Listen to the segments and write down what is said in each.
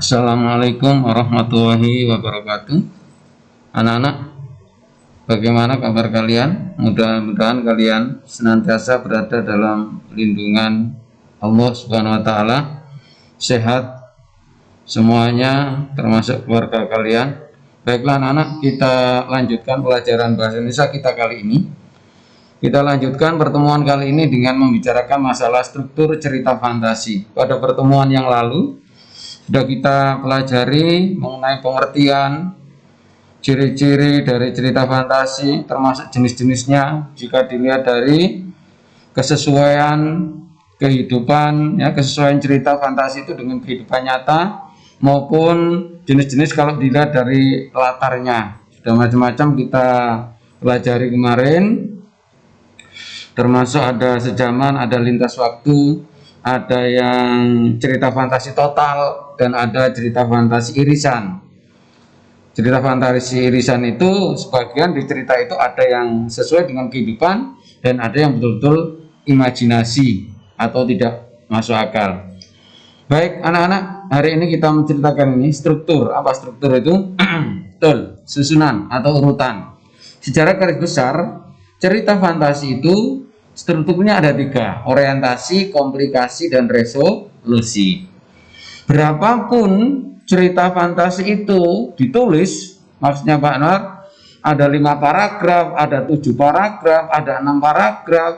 Assalamualaikum warahmatullahi wabarakatuh. Anak-anak, bagaimana kabar kalian? Mudah-mudahan kalian senantiasa berada dalam lindungan Allah Subhanahu wa taala, sehat semuanya termasuk keluarga kalian. Baiklah anak-anak, kita lanjutkan pelajaran bahasa Indonesia kita kali ini. Kita lanjutkan pertemuan kali ini dengan membicarakan masalah struktur cerita fantasi. Pada pertemuan yang lalu sudah kita pelajari mengenai pengertian ciri-ciri dari cerita fantasi, termasuk jenis-jenisnya. Jika dilihat dari kesesuaian kehidupan, ya, kesesuaian cerita fantasi itu dengan kehidupan nyata, maupun jenis-jenis kalau dilihat dari latarnya. Sudah macam-macam kita pelajari kemarin, termasuk ada sejaman, ada lintas waktu, ada yang cerita fantasi total, dan ada cerita fantasi irisan. Cerita fantasi irisan itu sebagian di cerita itu ada yang sesuai dengan kehidupan dan ada yang betul-betul imajinasi atau tidak masuk akal. Baik anak-anak, hari ini kita menceritakan ini struktur. Apa struktur itu? Betul, susunan atau urutan. Secara garis besar, cerita fantasi itu strukturnya ada 3, orientasi, komplikasi, dan resolusi. Berapapun cerita fantasi itu ditulis, maksudnya Pak Anwar, ada 5 paragraf, ada 7 paragraf, ada 6 paragraf.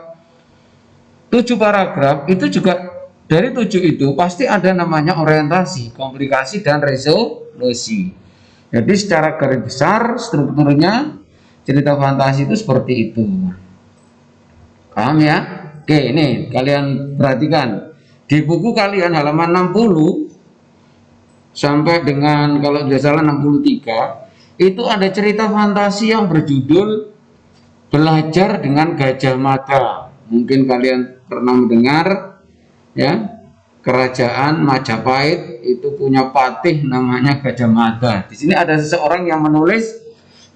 7 paragraf itu juga, dari 7 itu pasti ada namanya orientasi, komplikasi, dan resolusi. Jadi secara garis besar strukturnya cerita fantasi itu seperti itu. Paham ya? Oke, ini kalian perhatikan. Di buku kalian halaman 60 sampai dengan kalau tidak salah 63, itu ada cerita fantasi yang berjudul Belajar dengan Gajah Mada. Mungkin kalian pernah mendengar, ya, Kerajaan Majapahit itu punya patih namanya Gajah Mada. Di sini ada seseorang yang menulis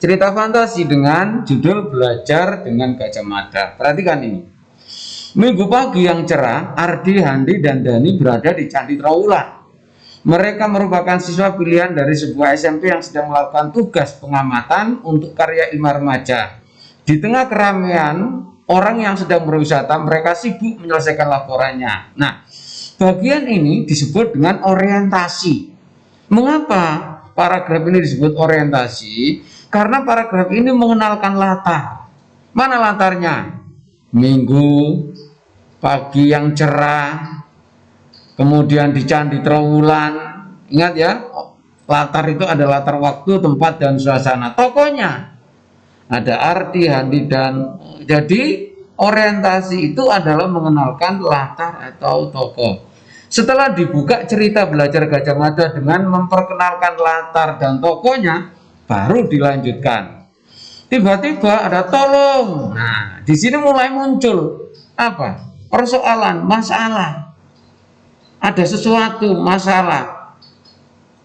cerita fantasi dengan judul Belajar dengan Gajah Mada. Perhatikan ini. Minggu pagi yang cerah, Ardi, Handi, dan Dani berada di Candi Trawulan. Mereka merupakan siswa pilihan dari sebuah SMP yang sedang melakukan tugas pengamatan untuk karya Ilmu Remaja. Di tengah keramaian orang yang sedang berwisata, mereka sibuk menyelesaikan laporannya. Nah, bagian ini disebut dengan orientasi. Mengapa paragraf ini disebut orientasi? Karena paragraf ini mengenalkan latar. Mana latarnya? Minggu pagi yang cerah, kemudian di Candi Trawulan. Ingat ya, latar itu ada latar waktu, tempat, dan suasana. Tokohnya ada Ardi, Handi, dan jadi orientasi itu adalah mengenalkan latar atau tokoh. Setelah dibuka cerita Belajar Gajah Mada dengan memperkenalkan latar dan tokohnya, baru dilanjutkan. Tiba-tiba ada tolong. Nah, di sini mulai muncul apa? Persoalan, masalah. Ada sesuatu, masalah.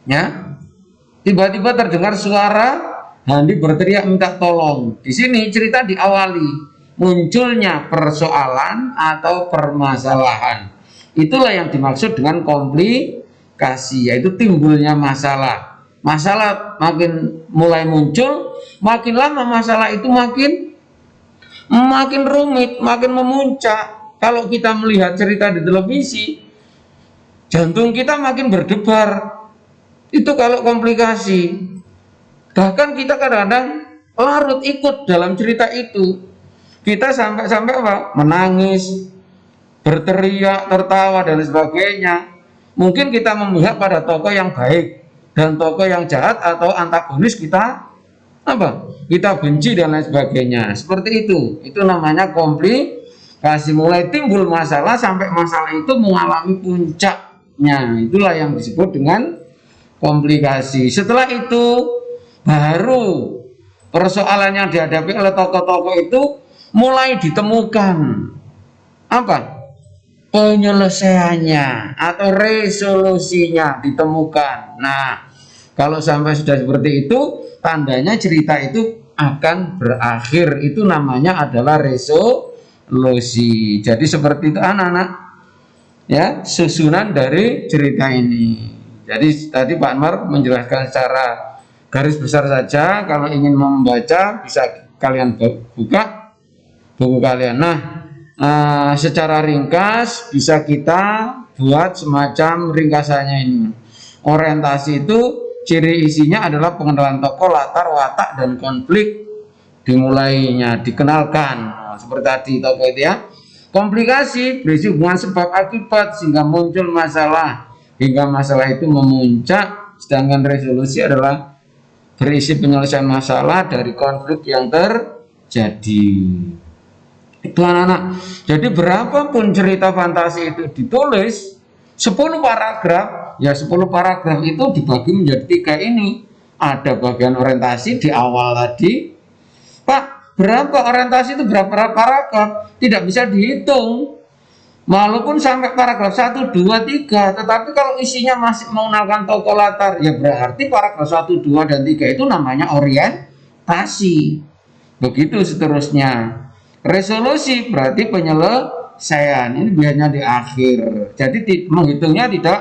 Ya. Tiba-tiba terdengar suara Handi berteriak minta tolong. Di sini cerita diawali munculnya persoalan atau permasalahan. Itulah yang dimaksud dengan komplikasi, yaitu timbulnya masalah. Masalah makin mulai muncul, makin lama masalah itu makin rumit, makin memuncak. Kalau kita melihat cerita di televisi, jantung kita makin berdebar. Itu kalau komplikasi. Bahkan kita kadang-kadang larut ikut dalam cerita itu. Kita sampai-sampai apa? Menangis, berteriak, tertawa, dan sebagainya. Mungkin kita memihak pada tokoh yang baik dan tokoh yang jahat atau antagonis kita apa? Kita benci dan lain sebagainya. Seperti itu. Itu namanya komplikasi. Mulai timbul masalah sampai masalah itu mengalami puncaknya. Itulah yang disebut dengan komplikasi. Setelah itu baru persoalan yang dihadapi oleh tokoh-tokoh itu mulai ditemukan apa? Penyelesaiannya atau resolusinya ditemukan. Nah, kalau sampai sudah seperti itu, tandanya cerita itu akan berakhir. Itu namanya adalah resolusi. Jadi seperti itu anak-anak, ya, susunan dari cerita ini. Jadi tadi Pak Anwar menjelaskan secara garis besar saja. Kalau ingin membaca bisa kalian buka buku kalian. Nah, secara ringkas bisa kita buat semacam ringkasannya ini. Orientasi itu ciri isinya adalah pengenalan tokoh, latar, watak, dan konflik dimulainya, dikenalkan. Seperti tadi tokoh itu ya. Komplikasi berisi hubungan sebab akibat sehingga muncul masalah, hingga masalah itu memuncak. Sedangkan resolusi adalah berisi penyelesaian masalah dari konflik yang terjadi. Itu anak-anak. Jadi berapapun cerita fantasi itu ditulis 10 paragraf, ya 10 paragraf itu dibagi menjadi 3 ini. Ada bagian orientasi di awal tadi. Pak, berapa orientasi itu berapa paragraf? Tidak bisa dihitung. Walaupun sampai paragraf 1, 2, 3, tetapi kalau isinya masih mengenalkan tokoh latar, ya berarti paragraf 1, 2, dan 3 itu namanya orientasi. Begitu seterusnya. Resolusi berarti penyelesaian. Ini biasanya di akhir. Jadi menghitungnya tidak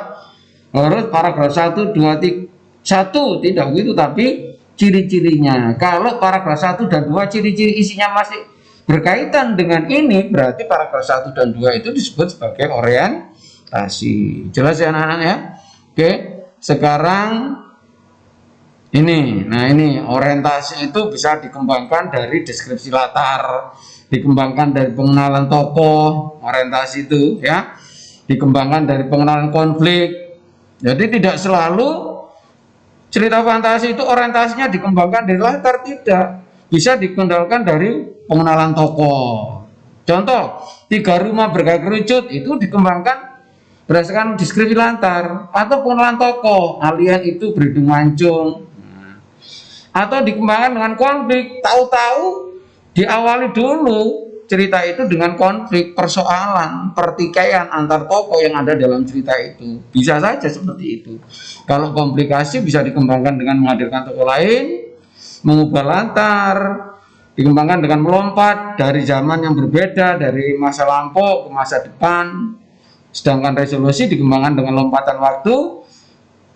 harus paragraf 1, 2, 3, 1, tidak begitu, tapi ciri-cirinya. Kalau paragraf 1 dan 2 ciri-ciri isinya masih berkaitan dengan ini, berarti paragraf 1 dan 2 itu disebut sebagai orientasi. Jelas ya anak-anak ya? Oke, sekarang ini. Nah, ini orientasi itu bisa dikembangkan dari deskripsi latar, dikembangkan dari pengenalan tokoh, orientasi itu ya, dikembangkan dari pengenalan konflik. Jadi tidak selalu cerita fantasi itu orientasinya dikembangkan dari latar, tidak. Bisa dikendalikan dari pengenalan tokoh. Contoh, 3 rumah bergaya kerucut itu dikembangkan berdasarkan deskripsi latar atau pengenalan tokoh. Alien itu berhidung mancung. Atau dikembangkan dengan konflik. Tahu-tahu diawali dulu cerita itu dengan konflik, persoalan, pertikaian antar tokoh yang ada dalam cerita itu. Bisa saja seperti itu. Kalau komplikasi bisa dikembangkan dengan menghadirkan tokoh lain, mengubah latar, dikembangkan dengan melompat dari zaman yang berbeda, dari masa lampau ke masa depan. Sedangkan resolusi dikembangkan dengan lompatan waktu,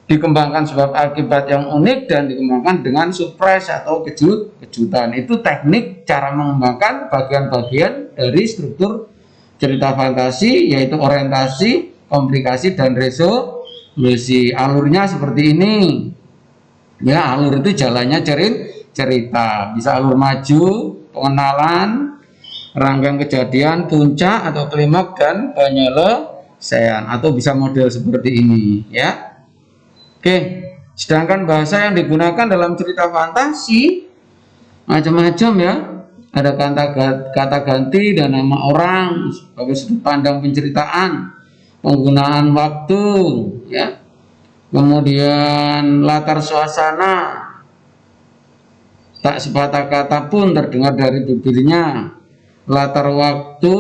dikembangkan sebab akibat yang unik, dan dikembangkan dengan surprise atau kejutan. Itu teknik cara mengembangkan bagian-bagian dari struktur cerita fantasi, yaitu orientasi, komplikasi, dan resolusi. Alurnya seperti ini ya, alur itu jalannya cerita, bisa alur maju, pengenalan, rangkaian kejadian, puncak atau klimaks, dan penyelesaian, atau bisa model seperti ini ya. Oke, sedangkan bahasa yang digunakan dalam cerita fantasi macam-macam ya. Ada kata ganti dan nama orang sebagai sudut pandang penceritaan, penggunaan waktu ya, kemudian latar suasana, tak sepatah kata pun terdengar dari bibirnya, latar waktu,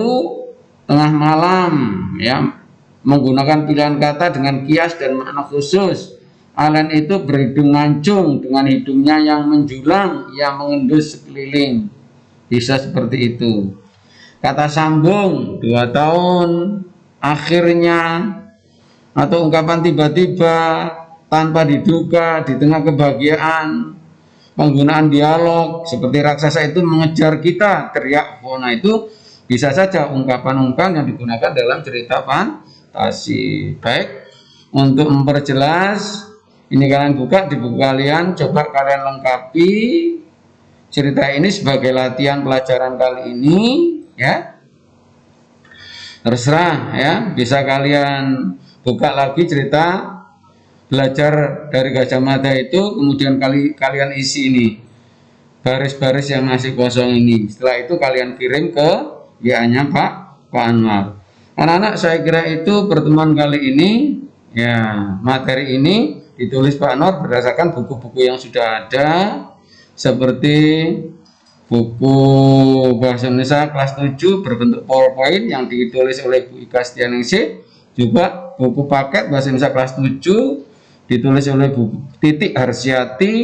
tengah malam ya, menggunakan pilihan kata dengan kias dan makna khusus. Alien itu berhidung mancung dengan hidungnya yang menjulang, yang mengendus sekeliling. Bisa seperti itu. Kata sambung, 2 tahun, akhirnya, atau ungkapan tiba-tiba, tanpa diduga, di tengah kebahagiaan. Penggunaan dialog, seperti raksasa itu mengejar kita, teriak. Nah itu bisa saja ungkapan-ungkapan yang digunakan dalam cerita fantasi. Baik, untuk memperjelas, ini kalian buka di buku kalian, coba kalian lengkapi cerita ini sebagai latihan pelajaran kali ini ya. Terserah ya, bisa kalian buka lagi cerita belajar dari Gajah Mada itu, kemudian kalian isi ini baris-baris yang masih kosong ini. Setelah itu kalian kirim ke WA-nya Pak Anwar. Anak-anak, saya kira itu pertemuan kali ini ya. Materi ini ditulis Pak Anwar berdasarkan buku-buku yang sudah ada, seperti buku Bahasa Indonesia kelas 7 berbentuk PowerPoint yang ditulis oleh Bu Ika Setianingsih, juga buku paket Bahasa Indonesia kelas 7 ditulis oleh Bu Titik Harsiati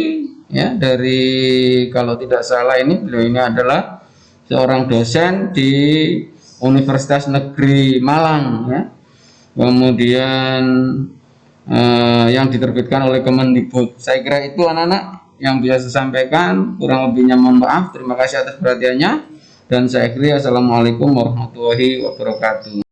ya, dari, kalau tidak salah ini beliau ini adalah seorang dosen di Universitas Negeri Malang ya. Kemudian yang diterbitkan oleh Kemendikbud. Saya kira itu anak-anak yang bisa saya sampaikan, kurang lebihnya mohon maaf. Terima kasih atas perhatiannya dan saya akhiri. Assalamualaikum warahmatullahi wabarakatuh.